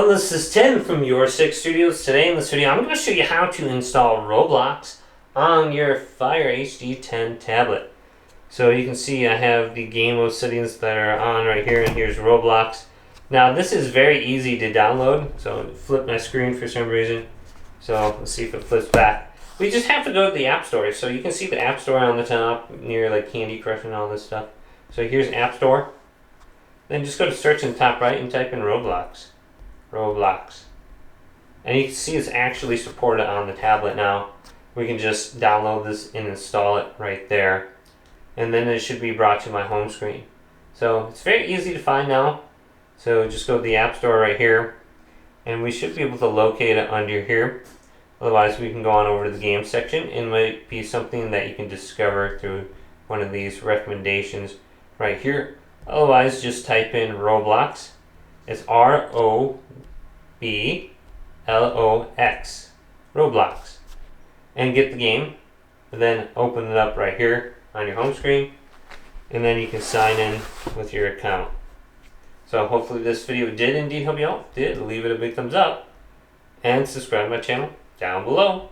everyone, this is Tim from Your Six Studios. Today in this video I'm going to show you how to install Roblox on your Fire HD 10 tablet. So you can see I have the game mode settings that are on right here, and here's Roblox. Now this is very easy to download, so it flipped my screen for some reason. So let's see if it flips back. We just have to go to the App Store, so you can see the App Store on the top near like Candy Crush and all this stuff. So here's App Store. Then just go to search in the top right and type in Roblox. And you can see it's actually supported on the tablet now. We can just download this and install it right there. And then it should be brought to my home screen. So it's very easy to find now. So just go to the App Store right here. And we should be able to locate it under here. Otherwise we can go on over to the game section. It might be something that you can discover through one of these recommendations right here. Otherwise just type in Roblox. It's ROBLOX, Roblox, and get the game, and then open it up right here on your home screen, and then you can sign in with your account. So hopefully this video did indeed help you out. If it did, leave it a big thumbs up, and subscribe to my channel down below.